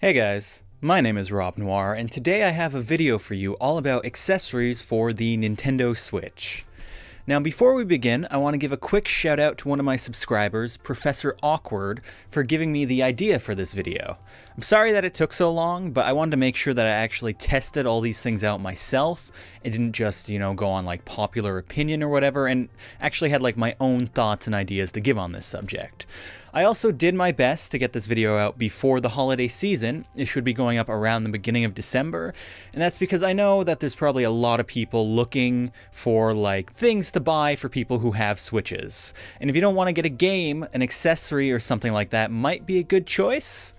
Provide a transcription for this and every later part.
Hey guys, my name is Rob Noire, and today I have a video for you all about accessories for the Nintendo Switch. Now before we begin, I want to give a quick shout out to one of my subscribers, Professor Awkward, for giving me the idea for this video. I'm sorry that it took so long, but I wanted to make sure that I actually tested all these things out myself. It didn't just, go on like popular opinion or whatever, and actually had like my own thoughts and ideas to give on this subject. I also did my best to get this video out before the holiday season. It should be going up around the beginning of December, and that's because I know that there's probably a lot of people looking for like things to buy for people who have Switches. And if you don't want to get a game, an accessory or something like that might be a good choice.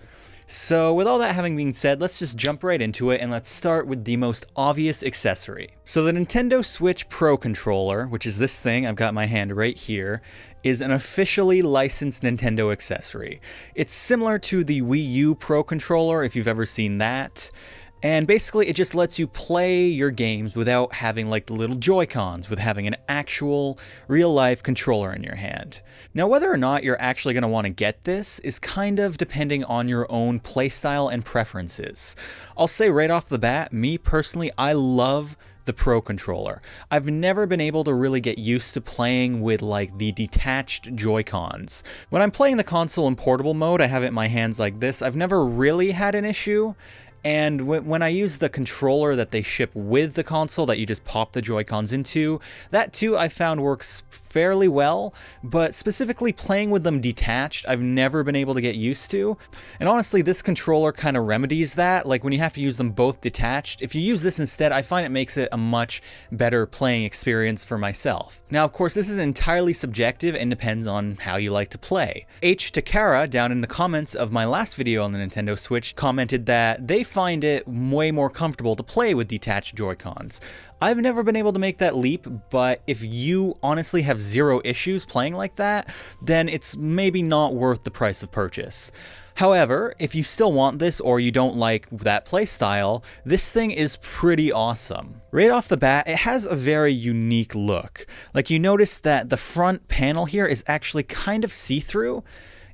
So with all that having been said, let's just jump right into it and let's start with the most obvious accessory. So the Nintendo Switch Pro Controller, which is this thing, I've got my hand right here, is an officially licensed Nintendo accessory. It's similar to the Wii U Pro Controller, if you've ever seen that. And basically it just lets you play your games without having like the little Joy-Cons, with having an actual real-life controller in your hand. Now whether or not you're actually going to want to get this is kind of depending on your own playstyle and preferences. I'll say right off the bat, me personally, I love the Pro Controller. I've never been able to really get used to playing with like the detached Joy-Cons. When I'm playing the console in portable mode, I have it in my hands like this. I've never really had an issue. And when I use the controller that they ship with the console that you just pop the Joy-Cons into, that too I found works fairly well, but specifically playing with them detached, I've never been able to get used to. And honestly, this controller kind of remedies that. Like when you have to use them both detached, if you use this instead, I find it makes it a much better playing experience for myself. Now, of course, this is entirely subjective and depends on how you like to play. H. Takara, down in the comments of my last video on the Nintendo Switch, commented that they find it way more comfortable to play with detached Joy-Cons. I've never been able to make that leap, but if you honestly have zero issues playing like that, then it's maybe not worth the price of purchase. However, if you still want this or you don't like that playstyle, this thing is pretty awesome. Right off the bat, it has a very unique look. Like you notice that the front panel here is actually kind of see-through.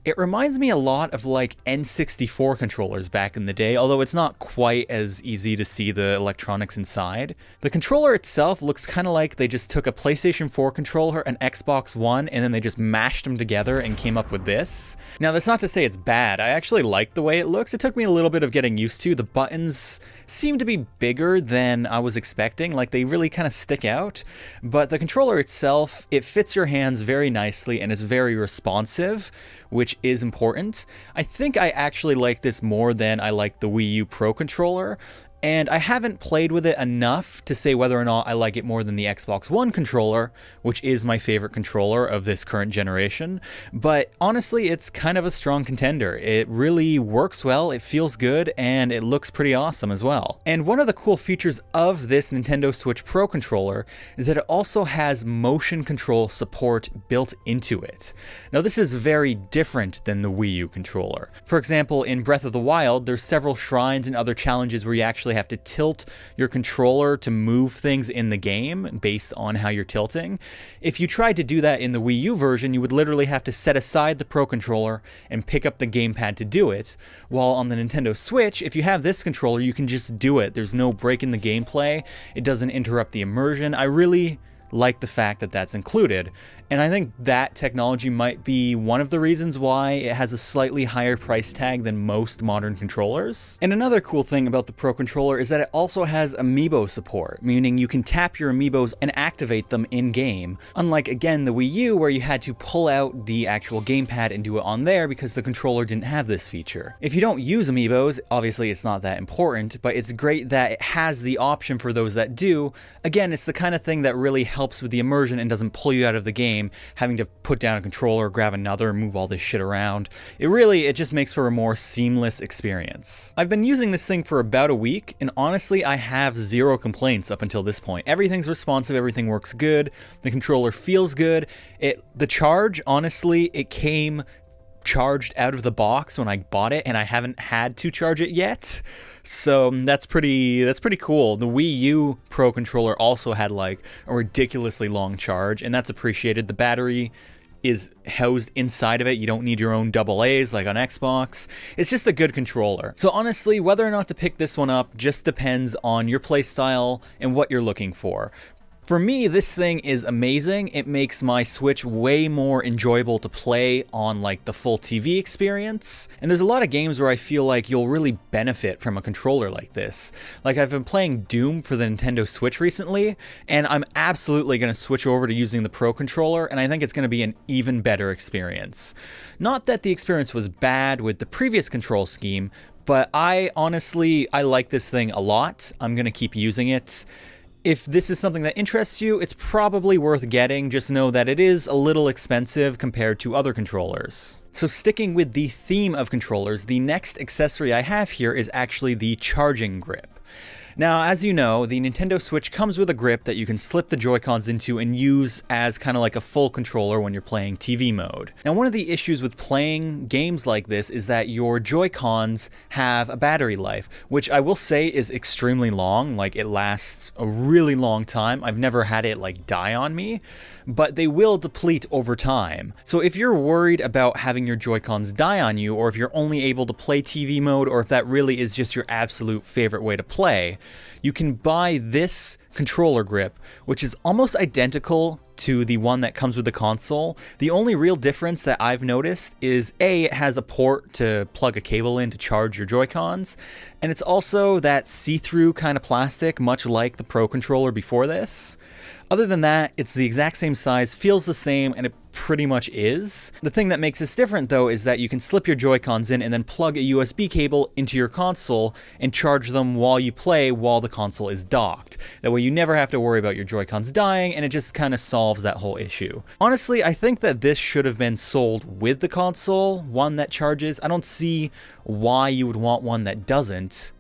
It reminds me a lot of like N64 controllers back in the day, although it's not quite as easy to see the electronics inside. The controller itself looks kind of like they just took a PlayStation 4 controller, an Xbox One, and then they just mashed them together and came up with this. Now that's not to say it's bad, I actually like the way it looks. It took me a little bit of getting used to. The buttons seem to be bigger than I was expecting, like they really kind of stick out. But the controller itself, it fits your hands very nicely and is very responsive, which is important. I think I actually like this more than I like the Wii U Pro Controller, and I haven't played with it enough to say whether or not I like it more than the Xbox One controller, which is my favorite controller of this current generation, but honestly it's kind of a strong contender. It really works well, it feels good, and it looks pretty awesome as well. And one of the cool features of this Nintendo Switch Pro Controller is that it also has motion control support built into it. Now this is very different than the Wii U controller. For example, in Breath of the Wild, there's several shrines and other challenges where you actually have to tilt your controller to move things in the game based on how you're tilting. If you tried to do that in the Wii U version, you would literally have to set aside the Pro Controller and pick up the gamepad to do it, while on the Nintendo Switch, if you have this controller, you can just do it. There's no break in the gameplay, it doesn't interrupt the immersion. I really like the fact that that's included, and I think that technology might be one of the reasons why it has a slightly higher price tag than most modern controllers. And another cool thing about the Pro Controller is that it also has amiibo support, meaning you can tap your amiibos and activate them in-game, unlike again the Wii U where you had to pull out the actual gamepad and do it on there because the controller didn't have this feature. If you don't use amiibos, obviously it's not that important, but it's great that it has the option for those that do. Again, it's the kind of thing that really helps with the immersion and doesn't pull you out of the game, having to put down a controller, grab another, and move all this shit around. It just makes for a more seamless experience. I've been using this thing for about a week, and honestly, I have zero complaints up until this point. Everything's responsive, everything works good, the controller feels good. The charge, honestly, it came charged out of the box when I bought it, and I haven't had to charge it yet. So that's pretty cool. The Wii U Pro Controller also had like a ridiculously long charge, and that's appreciated. The battery is housed inside of it. You don't need your own AA's like on Xbox. It's just a good controller. So honestly, whether or not to pick this one up just depends on your playstyle and what you're looking for. For me, this thing is amazing. It makes my Switch way more enjoyable to play on like the full TV experience. And there's a lot of games where I feel like you'll really benefit from a controller like this. Like I've been playing Doom for the Nintendo Switch recently, and I'm absolutely going to switch over to using the Pro controller, and I think it's going to be an even better experience. Not that the experience was bad with the previous control scheme, but I like this thing a lot. I'm going to keep using it. If this is something that interests you, it's probably worth getting. Just know that it is a little expensive compared to other controllers. So sticking with the theme of controllers, the next accessory I have here is actually the charging grip. Now, as you know, the Nintendo Switch comes with a grip that you can slip the Joy-Cons into and use as kind of like a full controller when you're playing TV mode. Now, one of the issues with playing games like this is that your Joy-Cons have a battery life, which I will say is extremely long. Like, it lasts a really long time. I've never had it like die on me, but they will deplete over time. So if you're worried about having your Joy-Cons die on you, or if you're only able to play TV mode, or if that really is just your absolute favorite way to play, you can buy this controller grip, which is almost identical to the one that comes with the console. The only real difference that I've noticed is it has a port to plug a cable in to charge your Joy-Cons, and it's also that see-through kind of plastic, much like the Pro controller before this. Other than that, it's the exact same size, feels the same, and it pretty much is. The thing that makes this different though is that you can slip your Joy-Cons in and then plug a USB cable into your console and charge them while you play while the console is docked. That way you never have to worry about your Joy-Cons dying, and it just kind of solves that whole issue. Honestly, I think that this should have been sold with the console, one that charges. I don't see why you would want one that doesn't.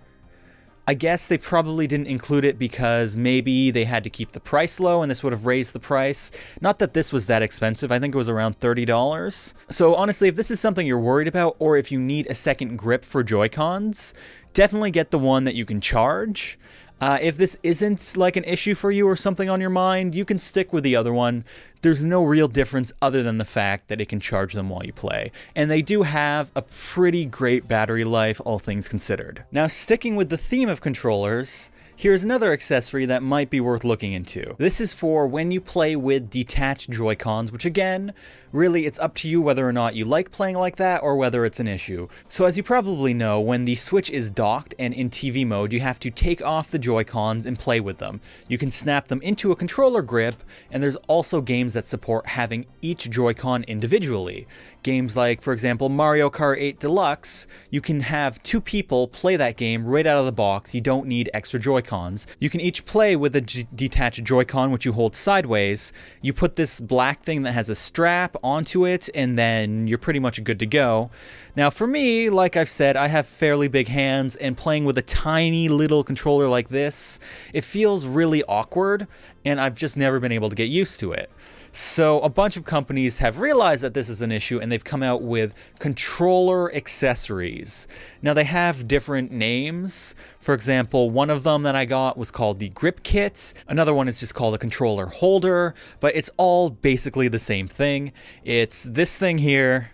I guess they probably didn't include it because maybe they had to keep the price low and this would have raised the price. Not that this was that expensive. I think it was around $30. So honestly, if this is something you're worried about, or if you need a second grip for Joy-Cons, definitely get the one that you can charge. If this isn't like an issue for you or something on your mind, you can stick with the other one. There's no real difference other than the fact that it can charge them while you play. And they do have a pretty great battery life, all things considered. Now, sticking with the theme of controllers, here's another accessory that might be worth looking into. This is for when you play with detached Joy-Cons, which again, really it's up to you whether or not you like playing like that or whether it's an issue. So as you probably know, when the Switch is docked and in TV mode, you have to take off the Joy-Cons and play with them. You can snap them into a controller grip, and there's also games that support having each Joy-Con individually. Games like, for example, Mario Kart 8 Deluxe, you can have two people play that game right out of the box. You don't need extra Joy-Cons. You can each play with a detached Joy-Con, which you hold sideways. You put this black thing that has a strap onto it, and then you're pretty much good to go. Now for me, like I've said, I have fairly big hands, and playing with a tiny little controller like this, it feels really awkward, and I've just never been able to get used to it. So a bunch of companies have realized that this is an issue, and they've come out with controller accessories. Now they have different names. For example, one of them that I got was called the Grip Kit. Another one is just called a controller holder, but it's all basically the same thing. It's this thing here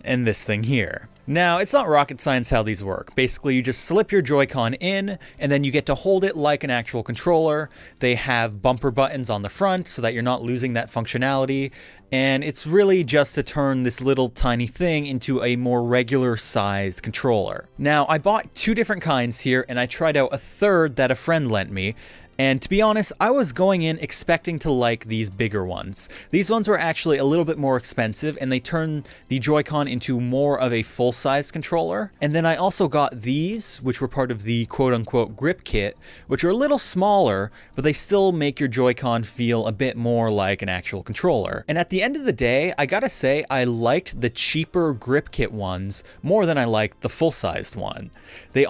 and this thing here. Now, it's not rocket science how these work. Basically, you just slip your Joy-Con in, and then you get to hold it like an actual controller. They have bumper buttons on the front so that you're not losing that functionality, and it's really just to turn this little tiny thing into a more regular sized controller. Now, I bought two different kinds here, and I tried out a third that a friend lent me. And to be honest, I was going in expecting to like these bigger ones. These ones were actually a little bit more expensive, and they turn the Joy-Con into more of a full-size controller. And then I also got these, which were part of the quote-unquote grip kit, which are a little smaller, but they still make your Joy-Con feel a bit more like an actual controller. And at the end of the day, I gotta say, I liked the cheaper grip kit ones more than I liked the full-sized one. They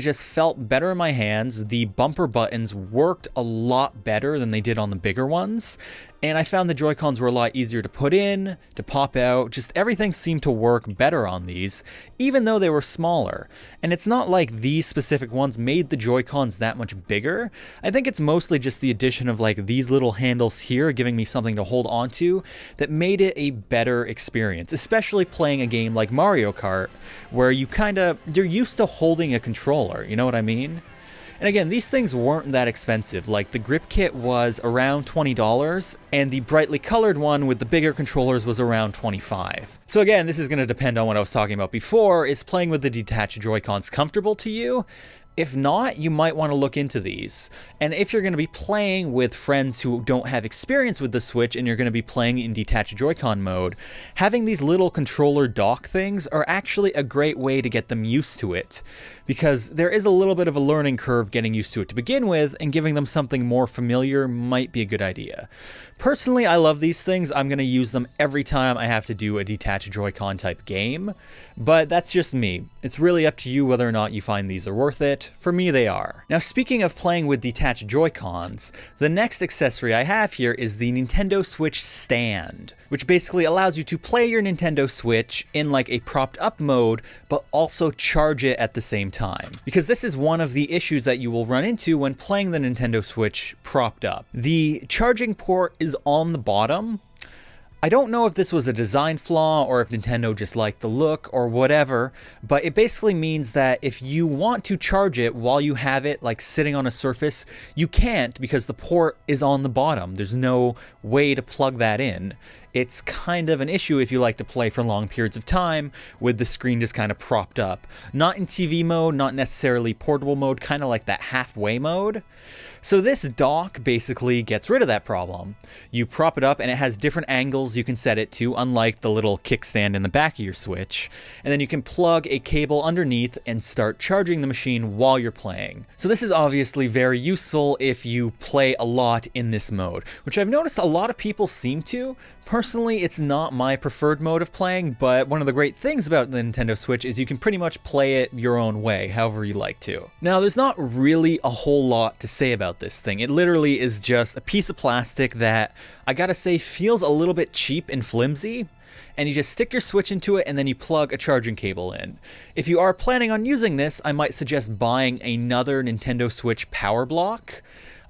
just felt better in my hands. The bumper buttons were worked a lot better than they did on the bigger ones. And I found the Joy-Cons were a lot easier to put in, to pop out, just everything seemed to work better on these, even though they were smaller. And it's not like these specific ones made the Joy-Cons that much bigger. I think it's mostly just the addition of like these little handles here giving me something to hold onto that made it a better experience, especially playing a game like Mario Kart, where you're used to holding a controller, you know what I mean? And again, these things weren't that expensive. Like, the grip kit was around $20, and the brightly colored one with the bigger controllers was around $25. So again, this is going to depend on what I was talking about before. Is playing with the detached Joy-Cons comfortable to you? If not, you might want to look into these. And if you're going to be playing with friends who don't have experience with the Switch and you're going to be playing in detached Joy-Con mode, having these little controller dock things are actually a great way to get them used to it. Because there is a little bit of a learning curve getting used to it to begin with, and giving them something more familiar might be a good idea. Personally, I love these things. I'm going to use them every time I have to do a detached Joy-Con type game, but that's just me. It's really up to you whether or not you find these are worth it. For me, they are. Now, speaking of playing with detached Joy-Cons, the next accessory I have here is the Nintendo Switch Stand, which basically allows you to play your Nintendo Switch in like a propped up mode, but also charge it at the same time. Because this is one of the issues that you will run into when playing the Nintendo Switch propped up. The charging port is on the bottom. I don't know if this was a design flaw or if Nintendo just liked the look or whatever, but it basically means that if you want to charge it while you have it like sitting on a surface, you can't because the port is on the bottom. There's no way to plug that in. It's kind of an issue if you like to play for long periods of time with the screen just kind of propped up. Not in TV mode, not necessarily portable mode, kind of like that halfway mode. So this dock basically gets rid of that problem. You prop it up and it has different angles you can set it to, unlike the little kickstand in the back of your Switch. And then you can plug a cable underneath and start charging the machine while you're playing. So this is obviously very useful if you play a lot in this mode, which I've noticed a lot of people seem to. Personally, it's not my preferred mode of playing, but one of the great things about the Nintendo Switch is you can pretty much play it your own way, however you like to. Now, there's not really a whole lot to say about this thing. It literally is just a piece of plastic that, I gotta say, feels a little bit cheap and flimsy. And you just stick your Switch into it and then you plug a charging cable in. If you are planning on using this, I might suggest buying another Nintendo Switch power block.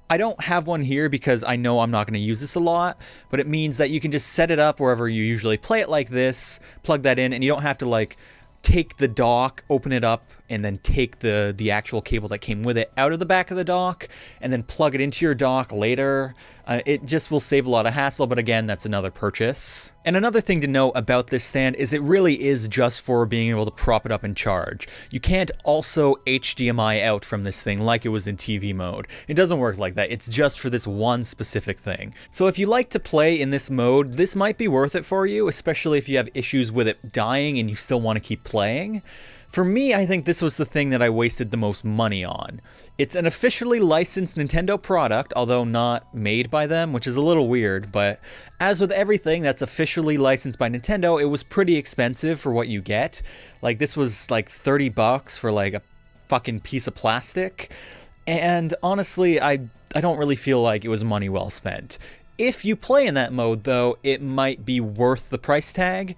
I don't have one here because I know I'm not going to use this a lot, but it means that you can just set it up wherever you usually play it like this, plug that in, and you don't have to like take the dock, open it up, and then take the actual cable that came with it out of the back of the dock, and then plug it into your dock later. It just will save a lot of hassle, but again, that's another purchase. And another thing to note about this stand is it really is just for being able to prop it up and charge. You can't also HDMI out from this thing like it was in TV mode. It doesn't work like that. It's just for this one specific thing. So if you like to play in this mode, this might be worth it for you, especially if you have issues with it dying and you still want to keep playing. For me, I think this was the thing that I wasted the most money on. It's an officially licensed Nintendo product, although not made by them, which is a little weird, but as with everything that's officially licensed by Nintendo, it was pretty expensive for what you get. Like, this was like $30 for like a fucking piece of plastic, and honestly, I don't really feel like it was money well spent. If you play in that mode, though, it might be worth the price tag.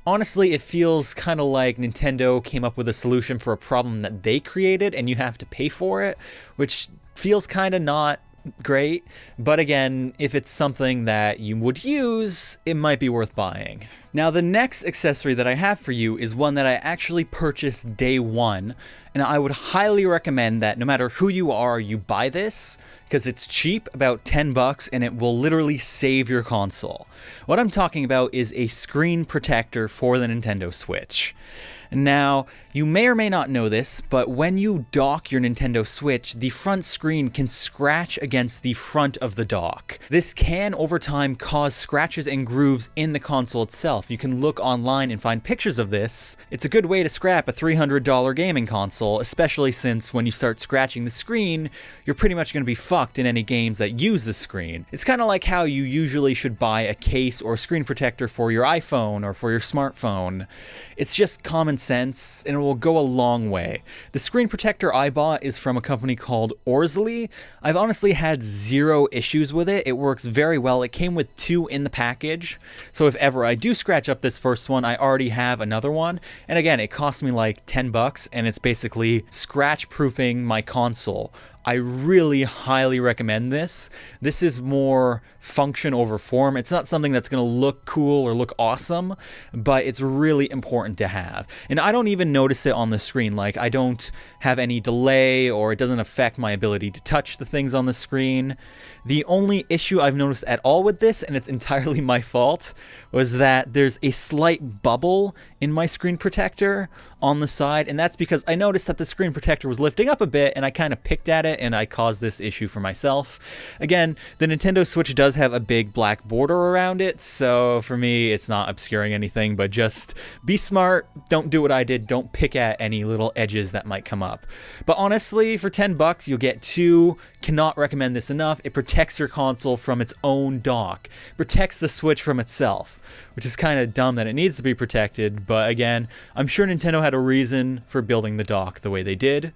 Honestly, it feels kind of like Nintendo came up with a solution for a problem that they created and you have to pay for it, which feels kind of not great. But again, if it's something that you would use, it might be worth buying. Now, the next accessory that I have for you is one that I actually purchased day one, and I would highly recommend that no matter who you are, you buy this, because it's cheap, about $10, and it will literally save your console. What I'm talking about is a screen protector for the Nintendo Switch. Now, you may or may not know this, but when you dock your Nintendo Switch, the front screen can scratch against the front of the dock. This can, over time, cause scratches and grooves in the console itself. You can look online and find pictures of this. It's a good way to scrap a $300 gaming console, especially since when you start scratching the screen, you're pretty much going to be fucked in any games that use the screen. It's kind of like how you usually should buy a case or screen protector for your iPhone or for your smartphone. It's just common cents, and it will go a long way. The screen protector I bought is from a company called Orsley. I've honestly had zero issues with it. It works very well. It came with 2 in the package, so if ever I do scratch up this first one, I already have another one. And again, it cost me like 10 bucks, and it's basically scratch proofing my console. I really highly recommend this. This is more function over form. It's not something that's going to look cool or look awesome, but it's really important to have. And I don't even notice it on the screen. Like, I don't have any delay, or it doesn't affect my ability to touch the things on the screen. The only issue I've noticed at all with this, and it's entirely my fault, was that there's a slight bubble in my screen protector on the side, and that's because I noticed that the screen protector was lifting up a bit, and I kind of picked at it, and I caused this issue for myself. Again, the Nintendo Switch does have a big black border around it, so for me, it's not obscuring anything, but just be smart, don't do what I did, don't pick at any little edges that might come up. But honestly, for 10 bucks, you'll get 2, cannot recommend this enough. It protects your console from its own dock, protects the Switch from itself, which is kind of dumb that it needs to be protected, but again, I'm sure Nintendo had a reason for building the dock the way they did.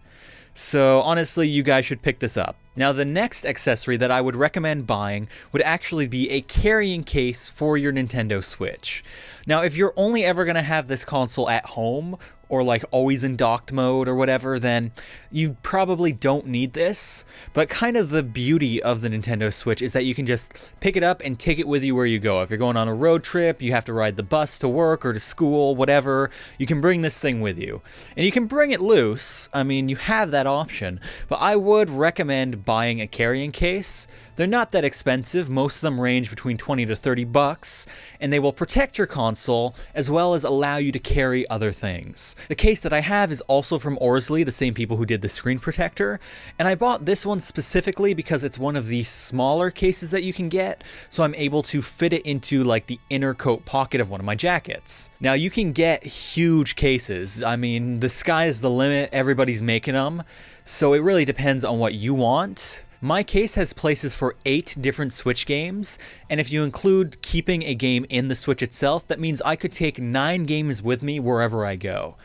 So honestly, you guys should pick this up. Now, the next accessory that I would recommend buying would actually be a carrying case for your Nintendo Switch. Now, if you're only ever going to have this console at home, or like always in docked mode or whatever, then you probably don't need this. But kind of the beauty of the Nintendo Switch is that you can just pick it up and take it with you where you go. If you're going on a road trip, you have to ride the bus to work or to school, whatever, you can bring this thing with you. And you can bring it loose. I mean, you have that option. But I would recommend buying a carrying case. They're not that expensive. Most of them range between 20 to 30 bucks, and they will protect your console as well as allow you to carry other things. The case that I have is also from Orsley, the same people who did the screen protector, and I bought this one specifically because it's one of the smaller cases that you can get, so I'm able to fit it into like the inner coat pocket of one of my jackets. Now, you can get huge cases. I mean, the sky is the limit. Everybody's making them, so it really depends on what you want. My case has places for 8 different Switch games, and if you include keeping a game in the Switch itself, that means I could take 9 games with me wherever I go.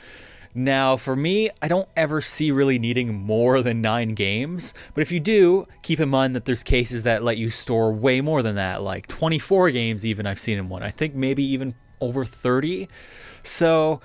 Now, for me, I don't ever see really needing more than 9 games, but if you do, keep in mind that there's cases that let you store way more than that, like 24 games even I've seen in one. I think maybe even over 30. So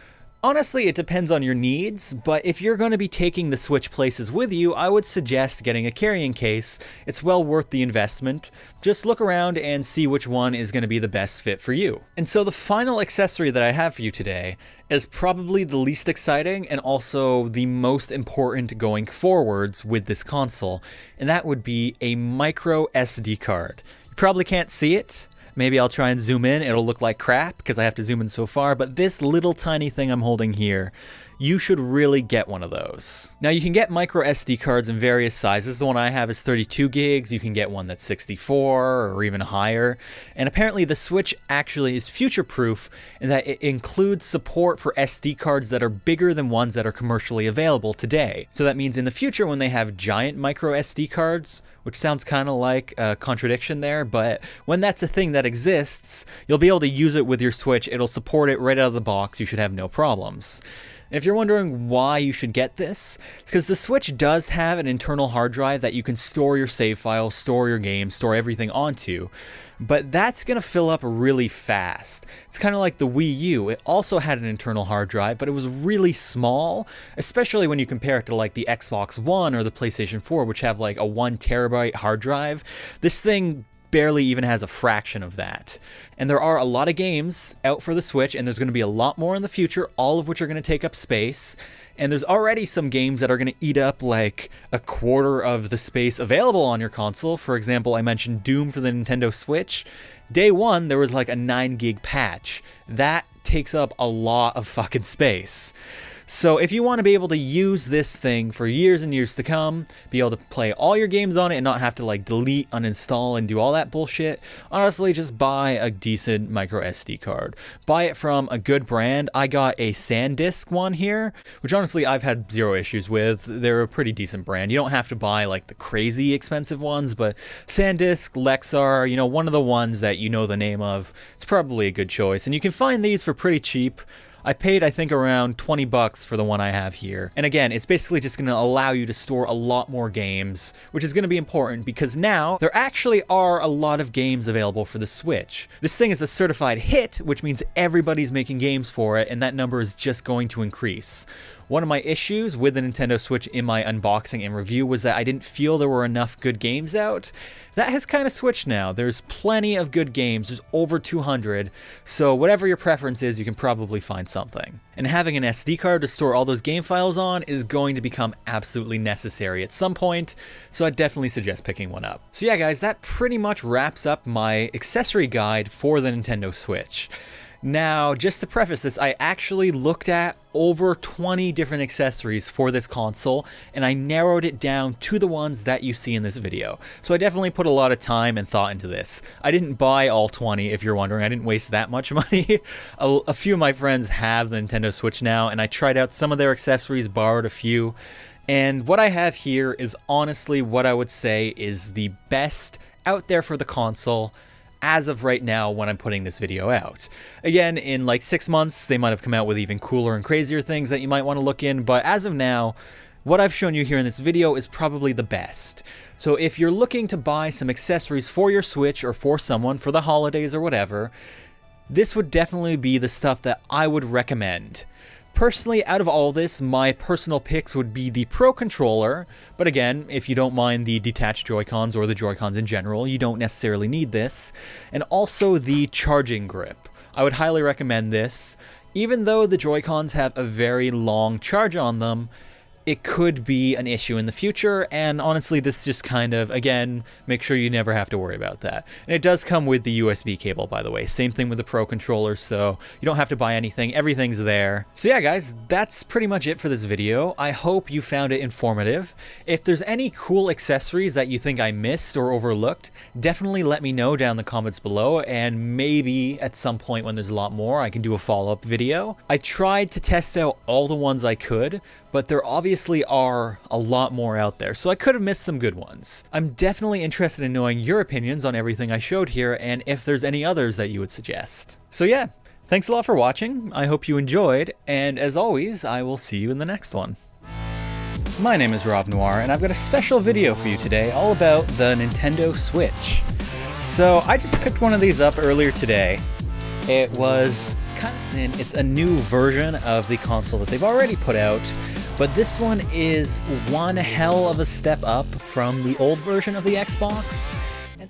honestly, it depends on your needs, but if you're going to be taking the Switch places with you, I would suggest getting a carrying case. It's well worth the investment. Just look around and see which one is going to be the best fit for you. And so the final accessory that I have for you today is probably the least exciting and also the most important going forwards with this console, and that would be a micro SD card. You probably can't see it. Maybe I'll try and zoom in. It'll look like crap because I have to zoom in so far, but this little tiny thing I'm holding here, you should really get one of those. Now, you can get micro SD cards in various sizes. The one I have is 32 gigs. You can get one that's 64 or even higher. And apparently the Switch actually is future-proof in that it includes support for SD cards that are bigger than ones that are commercially available today. So that means in the future when they have giant micro SD cards, which sounds kind of like a contradiction there, but when that's a thing that exists, you'll be able to use it with your Switch. It'll support it right out of the box. You should have no problems. And if you're wondering why you should get this, it's because the Switch does have an internal hard drive that you can store your save files, store your games, store everything onto, but that's going to fill up really fast. It's kind of like the Wii U. It also had an internal hard drive, but it was really small, especially when you compare it to like the Xbox One or the PlayStation 4, which have like a 1 terabyte hard drive. This thing barely even has a fraction of that. And there are a lot of games out for the Switch, and there's going to be a lot more in the future, all of which are going to take up space. And there's already some games that are going to eat up like a quarter of the space available on your console. For example, I mentioned Doom for the Nintendo Switch. Day one, there was like a 9 gig patch. That takes up a lot of fucking space. So if you want to be able to use this thing for years and years to come, be able to play all your games on it and not have to like delete, uninstall, and do all that bullshit, honestly, just buy a decent micro SD card. Buy it from a good brand. I got a SanDisk one here, which honestly I've had zero issues with. They're a pretty decent brand. You don't have to buy like the crazy expensive ones, but SanDisk, Lexar, one of the ones that you know the name of, it's probably a good choice. And you can find these for pretty cheap. I paid, I think, around 20 bucks for the one I have here. And again, it's basically just going to allow you to store a lot more games, which is going to be important because now there actually are a lot of games available for the Switch. This thing is a certified hit, which means everybody's making games for it, and that number is just going to increase. One of my issues with the Nintendo Switch in my unboxing and review was that I didn't feel there were enough good games out. That has kind of switched now. There's plenty of good games. There's over 200. So whatever your preference is, you can probably find something. And having an SD card to store all those game files on is going to become absolutely necessary at some point. So I definitely suggest picking one up. So yeah, guys, that pretty much wraps up my accessory guide for the Nintendo Switch. Now, just to preface this, I actually looked at over 20 different accessories for this console, and I narrowed it down to the ones that you see in this video. So I definitely put a lot of time and thought into this. I didn't buy all 20, if you're wondering. I didn't waste that much money. A few of my friends have the Nintendo Switch now, and I tried out some of their accessories, borrowed a few. And what I have here is honestly what I would say is the best out there for the console as of right now when I'm putting this video out. Again, in like 6 months, they might have come out with even cooler and crazier things that you might want to look in, but as of now, what I've shown you here in this video is probably the best. So if you're looking to buy some accessories for your Switch or for someone for the holidays or whatever, this would definitely be the stuff that I would recommend. Personally, out of all this, my personal picks would be the Pro Controller, but again, if you don't mind the detached Joy-Cons or the Joy-Cons in general, you don't necessarily need this, and also the charging grip. I would highly recommend this. Even though the Joy-Cons have a very long charge on them, it could be an issue in the future, and honestly, this just kind of, again, make sure you never have to worry about that. And it does come with the USB cable, by the way. Same thing with the Pro Controller, so you don't have to buy anything. Everything's there. So yeah, guys, that's pretty much it for this video. I hope you found it informative. If there's any cool accessories that you think I missed or overlooked, definitely let me know down in the comments below, and maybe at some point when there's a lot more, I can do a follow-up video. I tried to test out all the ones I could, but there obviously are a lot more out there, so I could have missed some good ones. I'm definitely interested in knowing your opinions on everything I showed here, and if there's any others that you would suggest. So yeah, thanks a lot for watching, I hope you enjoyed, and as always, I will see you in the next one. My name is Rob Noire, and I've got a special video for you today all about the Nintendo Switch. So I just picked one of these up earlier today. It was it's a new version of the console that they've already put out, but this one is one hell of a step up from the old version of the Xbox.